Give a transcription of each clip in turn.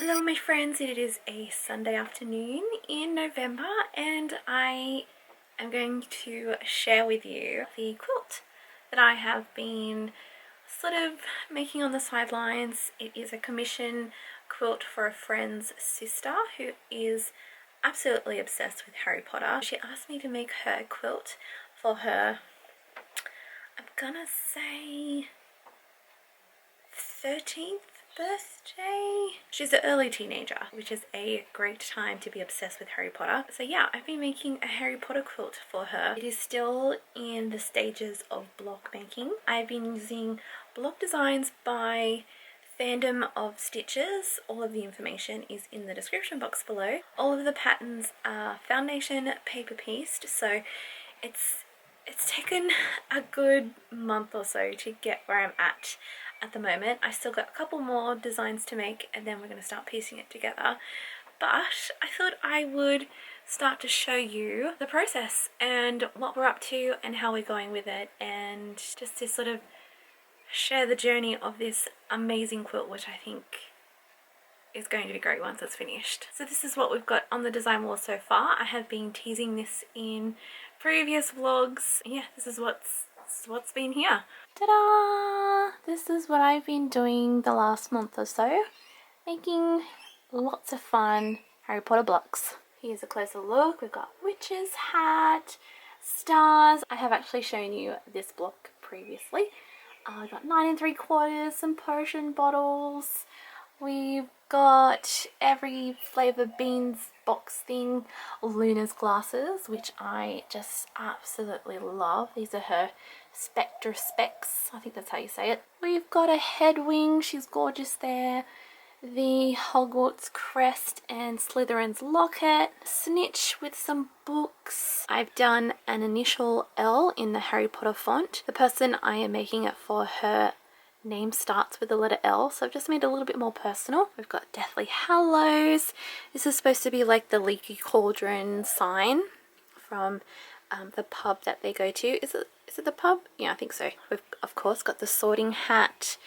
Hello my friends, it is a Sunday afternoon in November and I am going to share with you the quilt that I have been sort of making on the sidelines. It is a commission quilt for a friend's sister who is absolutely obsessed with Harry Potter. She asked me to make her a quilt for her, I'm gonna say 13th birthday. She's an early teenager, which is a great time to be obsessed with Harry Potter. So yeah, I've been making a Harry Potter quilt for her. It is still in the stages of block making. I've been using block designs by Fandom of Stitches. All of the information is in the description box below. All of the patterns are foundation paper pieced, so it's taken a good month or so to get where I'm at the moment. I still got a couple more designs to make and then we're going to start piecing it together. But I thought I would start to show you the process and what we're up to and how we're going with it, and just to sort of share the journey of this amazing quilt, which I think is going to be great once it's finished. So this is what we've got on the design wall so far. I have been teasing this in previous vlogs. Yeah, this is what's been here. Ta-da! This is what I've been doing the last month or so, making lots of fun Harry Potter blocks. Here's a closer look. We've got witch's hat, stars. I have actually shown you this block previously. I got 9 3/4, some potion bottles. We've got every flavour beans box thing, Luna's glasses, which I just absolutely love. These are her Spectre specs, I think that's how you say it. We've got a Hedwig, she's gorgeous there. The Hogwarts crest and Slytherin's locket. Snitch with some books. I've done an initial L in the Harry Potter font. The person I am making it for, her name starts with the letter L, so I've just made it a little bit more personal. We've got Deathly Hallows. This is supposed to be like the Leaky Cauldron sign from the pub that they go to. Is it the pub? Yeah, I think so. We've of course got the Sorting Hat.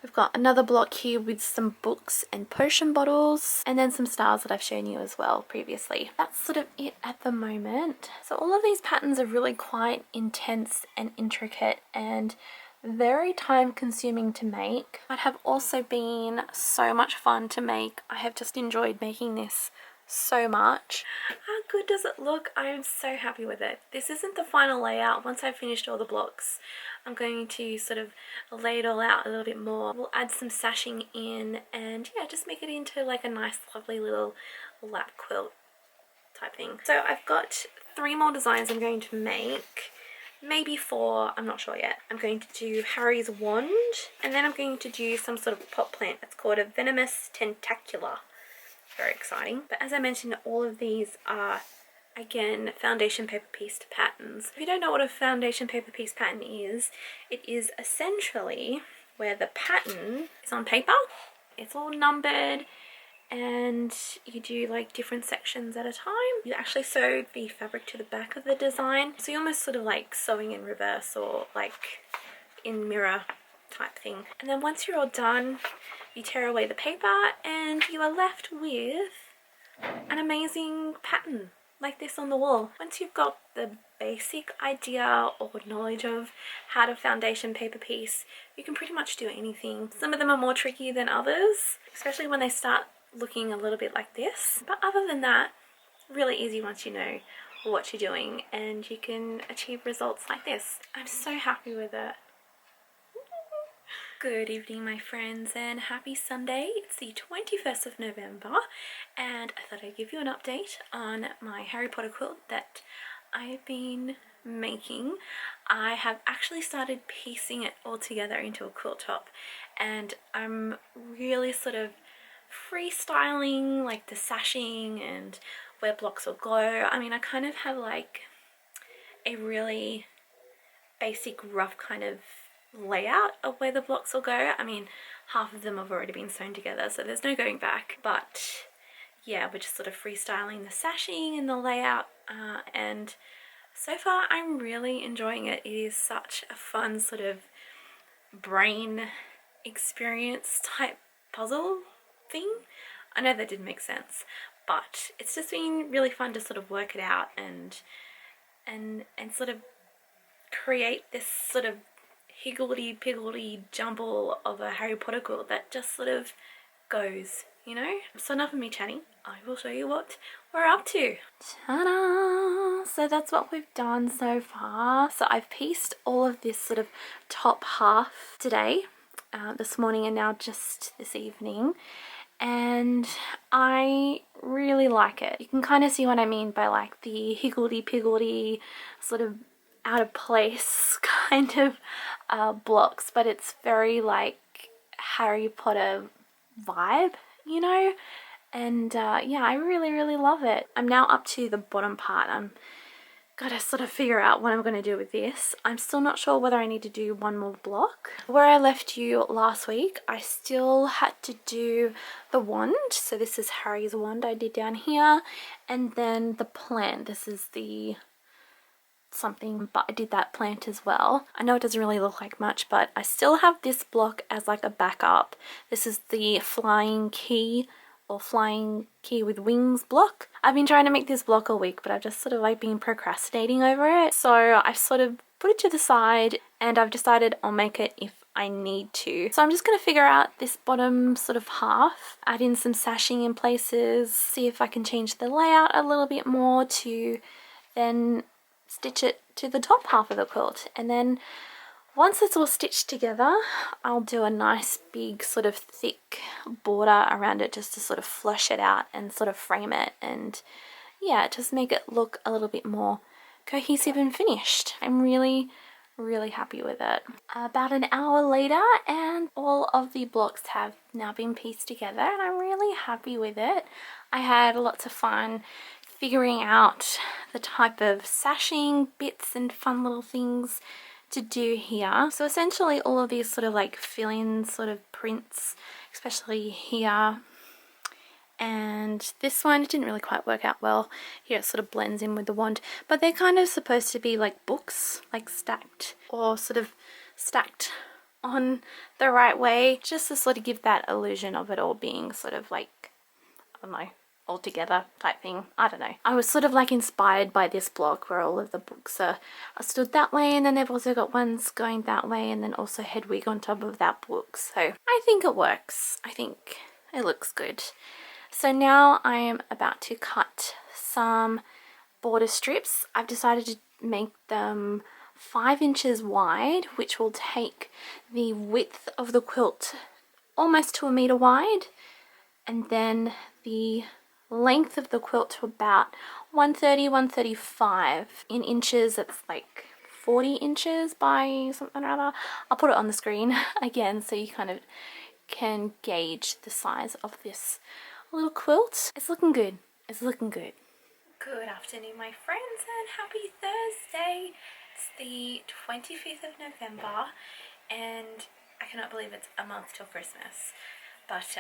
We've got another block here with some books and potion bottles, and then some stars that I've shown you as well previously. That's sort of it at the moment. So all of these patterns are really quite intense and intricate and very time consuming to make, but have also been so much fun to make. I have just enjoyed making this so much. How good does it look? I am so happy with it. This isn't the final layout. Once I've finished all the blocks, I'm going to sort of lay it all out a little bit more. We'll add some sashing in and yeah, just make it into like a nice lovely little lap quilt type thing. So I've got 3 more designs I'm going to make. Maybe 4, I'm not sure yet. I'm going to do Harry's wand, and then I'm going to do some sort of pot plant. It's called a venomous tentacula. Very exciting. But as I mentioned, all of these are, again, foundation paper pieced patterns. If you don't know what a foundation paper piece pattern is, it is essentially where the pattern is on paper. It's all numbered and you do like different sections at a time. You actually sew the fabric to the back of the design, so you're almost sort of like sewing in reverse or like in mirror type thing. And then once you're all done, you tear away the paper and you are left with an amazing pattern like this on the wall. Once you've got the basic idea or knowledge of how to foundation paper piece, you can pretty much do anything. Some of them are more tricky than others, especially when they start looking a little bit like this, but other than that, really easy once you know what you're doing and you can achieve results like this. I'm so happy with it. Good evening my friends and happy Sunday. It's the 21st of November and I thought I'd give you an update on my Harry Potter quilt that I've been making. I have actually started piecing it all together into a quilt top and I'm really sort of freestyling like the sashing and where blocks will go. I mean, I kind of have like a really basic rough kind of layout of where the blocks will go. I mean, half of them have already been sewn together, so there's no going back, but yeah, we're just sort of freestyling the sashing and the layout, and so far I'm really enjoying it. It is such a fun sort of brain experience type puzzle thing. I know that didn't make sense, but it's just been really fun to sort of work it out and sort of create this sort of higgledy-piggledy jumble of a Harry Potter quilt that just sort of goes, you know? So enough of me chatting, I will show you what we're up to. Ta-da! So that's what we've done so far. So I've pieced all of this sort of top half today, this morning, and now just this evening. And I really like it. You can kind of see what I mean by like the higgledy-piggledy sort of out of place kind of blocks, but it's very like Harry Potter vibe, you know? And yeah, I really love it. I'm now up to the bottom part. I'm gotta sort of figure out what I'm going to do with this. I'm still not sure whether I need to do one more block. Where I left you last week, I still had to do the wand. So this is Harry's wand I did down here, and then the plant. This is the something, but I did that plant as well. I know it doesn't really look like much, but I still have this block as like a backup. This is the flying key, or flying key with wings block. I've been trying to make this block all week, but I've just sort of like been procrastinating over it. So I've sort of put it to the side, and I've decided I'll make it if I need to. So I'm just going to figure out this bottom sort of half, add in some sashing in places, see if I can change the layout a little bit more to then stitch it to the top half of the quilt. And then once it's all stitched together, I'll do a nice big sort of thick border around it just to sort of flush it out and sort of frame it, and yeah, just make it look a little bit more cohesive and finished. I'm really happy with it. About an hour later, and all of the blocks have now been pieced together, and I'm really happy with it. I had lots of fun figuring out the type of sashing bits and fun little things to do here. So essentially all of these sort of like fill-in sort of prints, especially here, and this one, it didn't really quite work out well. Here it sort of blends in with the wand, but they're kind of supposed to be like books, like stacked, or sort of stacked on the right way, just to sort of give that illusion of it all being sort of like, I don't know, all together type thing. I don't know. I was sort of like inspired by this block where all of the books are stood that way, and then they've also got ones going that way, and then also Hedwig on top of that book. So I think it works. I think it looks good. So now I am about to cut some border strips. I've decided to make them 5 inches wide, which will take the width of the quilt almost to 1 meter wide, and then the length of the quilt to about 130, 135 in inches. That's like 40 inches by something or other. I'll put it on the screen again so you kind of can gauge the size of this little quilt. It's looking good. It's looking good. Good afternoon, my friends, and happy Thursday. It's the 25th of November, and I cannot believe it's a month till Christmas, but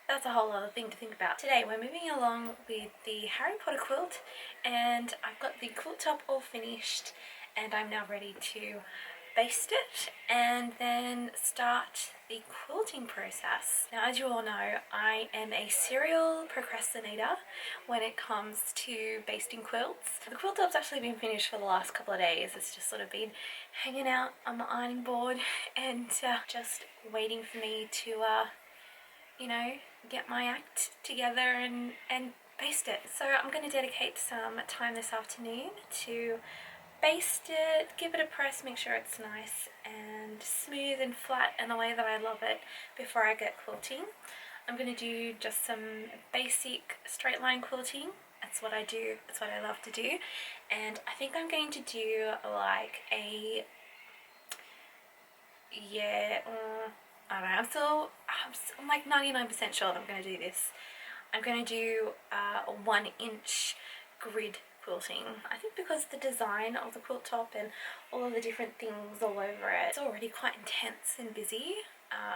that's a whole other thing to think about. Today we're moving along with the Harry Potter quilt, and I've got the quilt top all finished, and I'm now ready to baste it and then start the quilting process. Now, as you all know, I am a serial procrastinator when it comes to basting quilts. The quilt top's actually been finished for the last couple of days. It's just sort of been hanging out on my ironing board and just waiting for me to you know, get my act together and baste it. So I'm going to dedicate some time this afternoon to baste it, give it a press, make sure it's nice and smooth and flat in the way that I love it before I get quilting. I'm going to do just some basic straight line quilting. That's what I do, that's what I love to do. And I think I'm going to do like a, yeah, I don't know, I'm like 99% sure that I'm going to do this. I'm going to do a 1 inch grid quilting. I think because the design of the quilt top and all of the different things all over it, it's already quite intense and busy.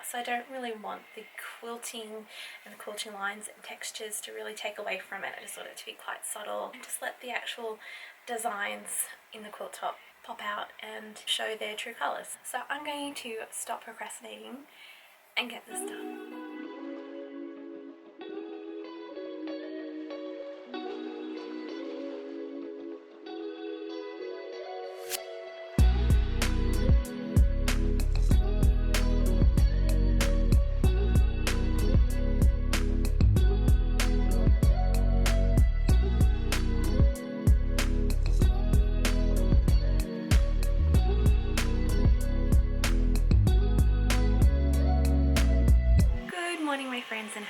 So I don't really want the quilting and the quilting lines and textures to really take away from it. I just want it to be quite subtle and just let the actual designs in the quilt top pop out and show their true colours. So I'm going to stop procrastinating and get this done.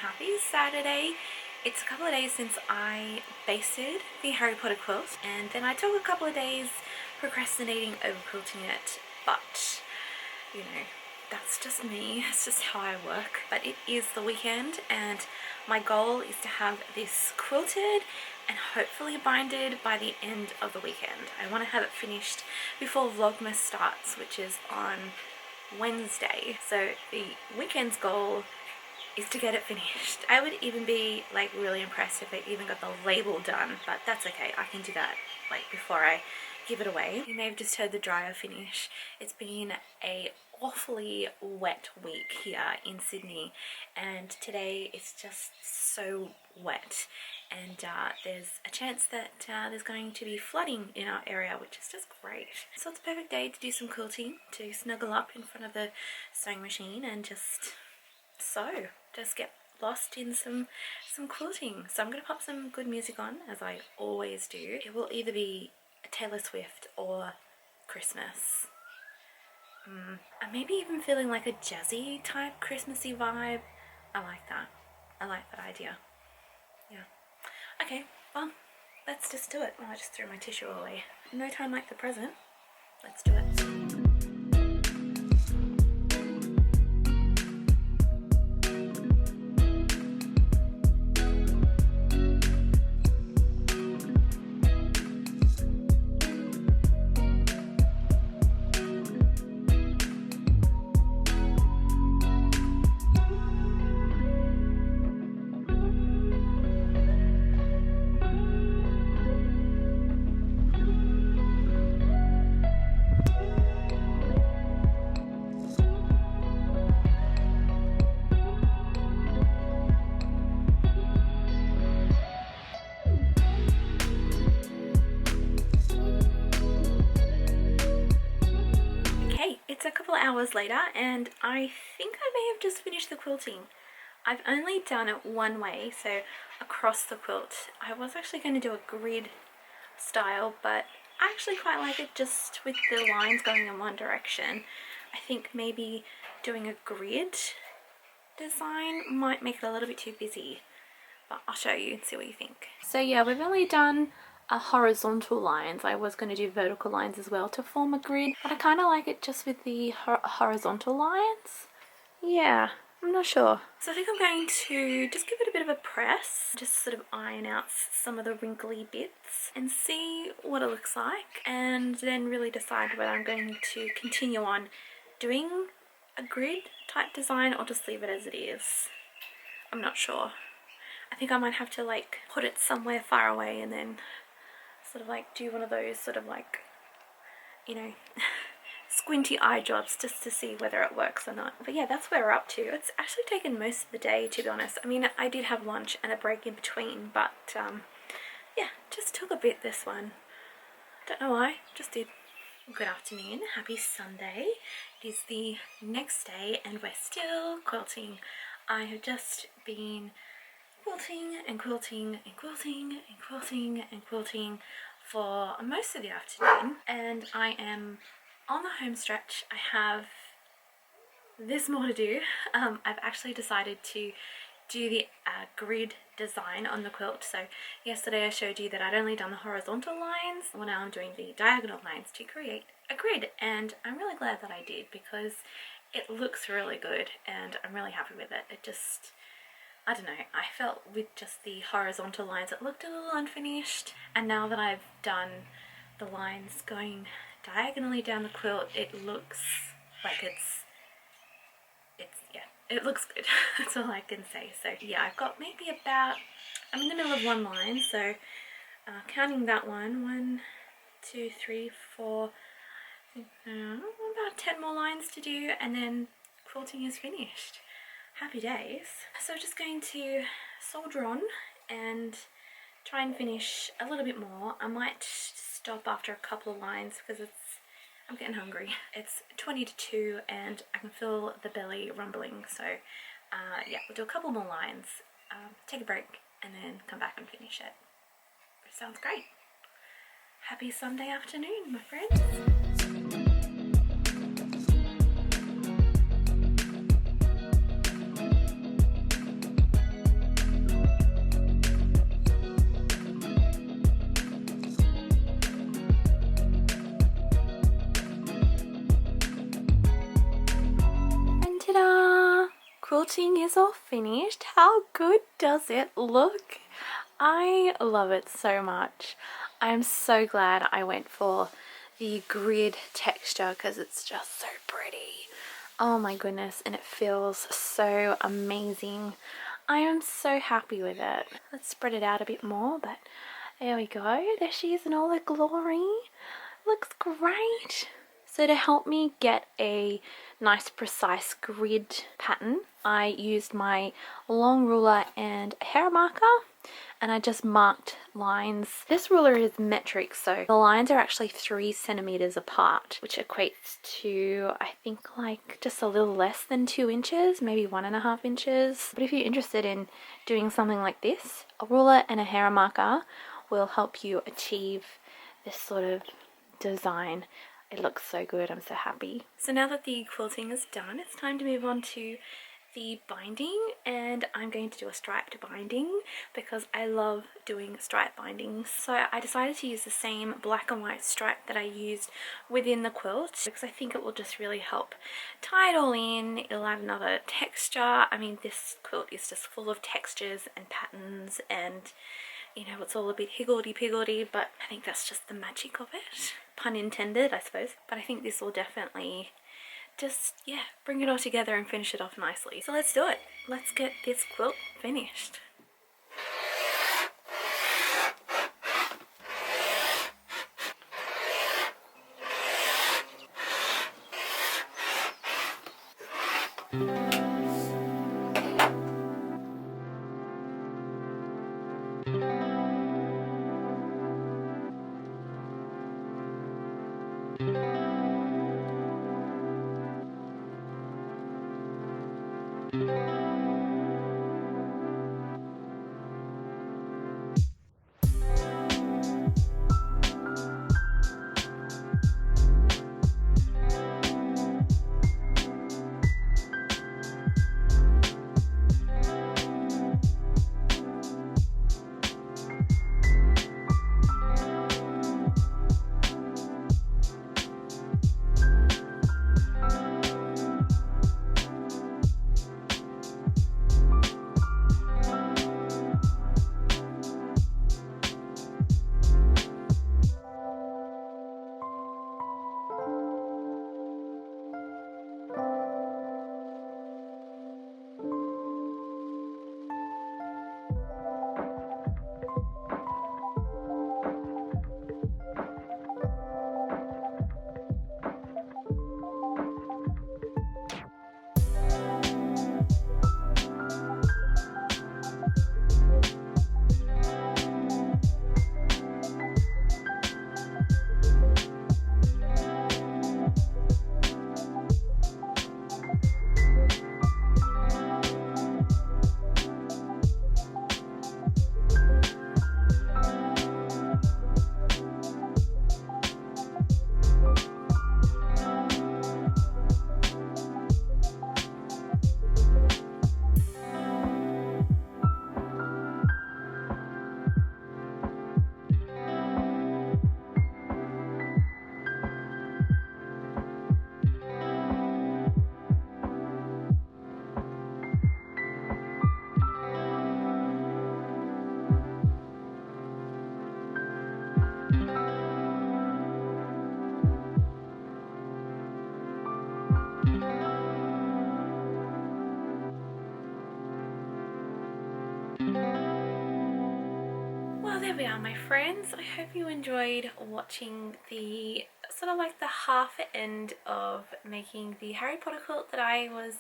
happy Saturday. It's a couple of days since I basted the Harry Potter quilt, and then I took a couple of days procrastinating over quilting it, but you know, that's just me, it's just how I work. But it is the weekend and my goal is to have this quilted and hopefully binded by the end of the weekend. I want to have it finished before VLOGMAS starts, which is on Wednesday. So the weekend's goal is to get it finished. I would even be like really impressed if I even got the label done, but that's okay. I can do that like before I give it away. You may have just heard the dryer finish. It's been a awfully wet week here in Sydney, and today it's just so wet, and there's a chance that there's going to be flooding in our area, which is just great. So it's a perfect day to do some quilting, to snuggle up in front of the sewing machine and just get lost in some quilting. So I'm going to pop some good music on, as I always do. It will either be Taylor Swift or Christmas. I'm maybe even feeling like a jazzy type Christmassy vibe. I like that. I like that idea. Yeah. Okay, well, let's just do it. Oh, I just threw my tissue away. No time like the present. Let's do it. It's a couple of hours later and I think I may have just finished the quilting. I've only done it one way, so across the quilt. I was actually going to do a grid style, but I actually quite like it just with the lines going in one direction. I think maybe doing a grid design might make it a little bit too busy, but I'll show you and see what you think. So yeah, we've only done horizontal lines. I was going to do vertical lines as well to form a grid, but I kind of like it just with the horizontal lines. Yeah, I'm not sure. So I think I'm going to just give it a bit of a press, just sort of iron out some of the wrinkly bits and see what it looks like, and then really decide whether I'm going to continue on doing a grid type design or just leave it as it is. I'm not sure. I think I might have to like put it somewhere far away and then sort of like do one of those sort of like, you know, squinty eye jobs just to see whether it works or not. But yeah, that's where we're up to. It's actually taken most of the day, to be honest. I mean, I did have lunch and a break in between, but yeah, just took a bit this one. Don't know why, just did. Good afternoon, happy Sunday. It is the next day and we're still quilting. I have just been quilting and quilting and quilting and quilting and quilting for most of the afternoon, and I am on the home stretch. I have this more to do. I've actually decided to do the grid design on the quilt. So yesterday I showed you that I'd only done the horizontal lines. Well, now I'm doing the diagonal lines to create a grid, and I'm really glad that I did because it looks really good and I'm really happy with it. It just, I don't know, I felt with just the horizontal lines it looked a little unfinished, and now that I've done the lines going diagonally down the quilt, it looks like it's yeah, it looks good. That's all I can say. So yeah, I've got maybe about, I'm in the middle of one line, so counting that one, 2, 3, 4, about 10 more lines to do, and then quilting is finished. Happy days. So just going to solder on and try and finish a little bit more. I might stop after a couple of lines because I'm getting hungry. It's 20 to 2 and I can feel the belly rumbling, so yeah, we'll do a couple more lines, take a break and then come back and finish it. Sounds great. Happy Sunday afternoon, my friends. quilting is all finished. How good does it look? I love it so much. I'm so glad I went for the grid texture because it's just so pretty. Oh my goodness, and it feels so amazing. I am so happy with it. Let's spread it out a bit more, but there we go. There she is in all her glory. Looks great. So to help me get a nice precise grid pattern, I used my long ruler and a hair marker, and I just marked lines. This ruler is metric, so the lines are actually 3 centimeters apart, which equates to, I think, like just a little less than 2 inches, maybe 1.5 inches. But if you're interested in doing something like this, a ruler and a hair marker will help you achieve this sort of design. It looks so good. I'm so happy. So now that the quilting is done, it's time to move on to the binding, and I'm going to do a striped binding because I love doing stripe bindings. So I decided to use the same black and white stripe that I used within the quilt because I think it will just really help tie it all in. It'll add another texture. I mean, this quilt is just full of textures and patterns, and you know, it's all a bit higgledy-piggledy, but I think that's just the magic of it. Pun intended, I suppose. But I think this will definitely just, yeah, bring it all together and finish it off nicely. So let's do it. Let's get this quilt finished. Well, there we are, my friends. I hope you enjoyed watching the sort of like the half end of making the Harry Potter quilt that I was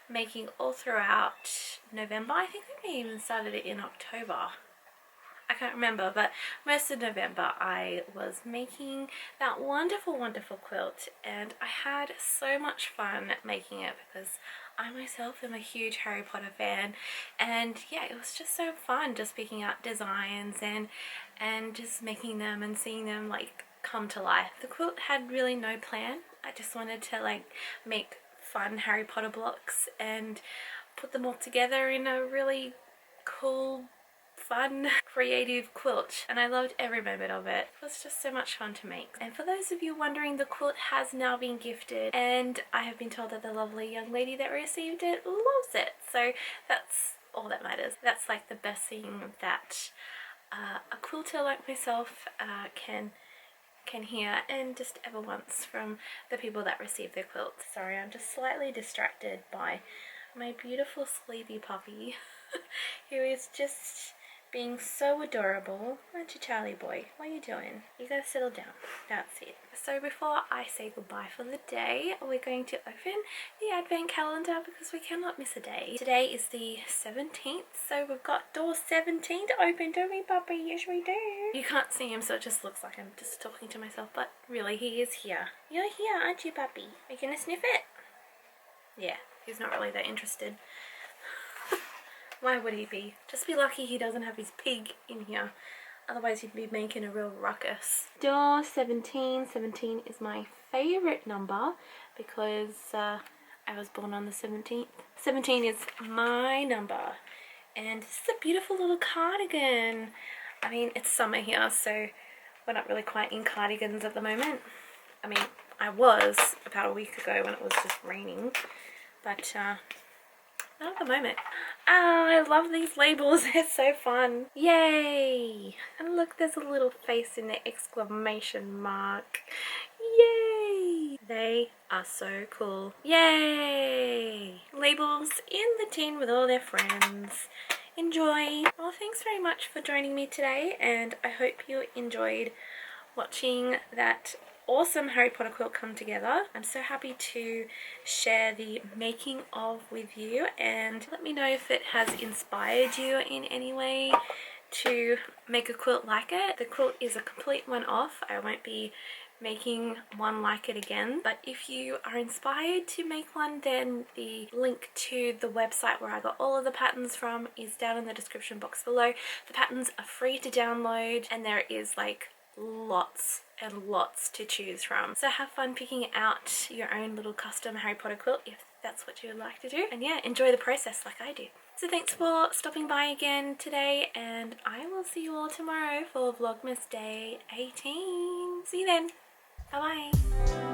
making all throughout November. I think I may even started it in October. I can't remember, but most of November I was making that wonderful, wonderful quilt, and I had so much fun making it because I myself am a huge Harry Potter fan, and yeah, it was just so fun just picking out designs and just making them and seeing them like come to life. The quilt had really no plan. I just wanted to like make fun Harry Potter blocks and put them all together in a really cool, fun, creative quilt, and I loved every moment of it. It was just so much fun to make. And for those of you wondering, the quilt has now been gifted, and I have been told that the lovely young lady that received it loves it. So that's all that matters. That's like the best thing that a quilter like myself can hear and just ever wants from the people that receive their quilts. Sorry, I'm just slightly distracted by my beautiful sleepy puppy who is just being so adorable. Aren't you, Charlie boy? What are you doing? You gotta settle down. That's it. So before I say goodbye for the day, we're going to open the advent calendar because we cannot miss a day. Today is the 17th, so we've got door 17 to open, don't we, puppy? Yes, we do. You can't see him, so it just looks like I'm just talking to myself, but really, he is here. You're here, aren't you, puppy? Are you gonna sniff it? Yeah, he's not really that interested. Why would he be? Just be lucky he doesn't have his pig in here. Otherwise he'd be making a real ruckus. Door 17. 17 is my favourite number because I was born on the 17th. 17 is my number. And this is a beautiful little cardigan. I mean, it's summer here, so we're not really quite in cardigans at the moment. I mean, I was about a week ago when it was just raining. But not at the moment. Oh, I love these labels. They're so fun. Yay! And look, there's a little face in the exclamation mark. Yay! They are so cool. Yay! Labels in the tin with all their friends. Enjoy. Well, thanks very much for joining me today, and I hope you enjoyed watching that awesome Harry Potter quilt come together. I'm so happy to share the making of with you, and let me know if it has inspired you in any way to make a quilt like it. The quilt is a complete one-off. I won't be making one like it again, but if you are inspired to make one, then the link to the website where I got all of the patterns from is down in the description box below. The patterns are free to download, and there is like lots and lots to choose from. So have fun picking out your own little custom Harry Potter quilt if that's what you would like to do. And yeah, enjoy the process like I do. So thanks for stopping by again today, and I will see you all tomorrow for Vlogmas Day 18. See you then. Bye bye.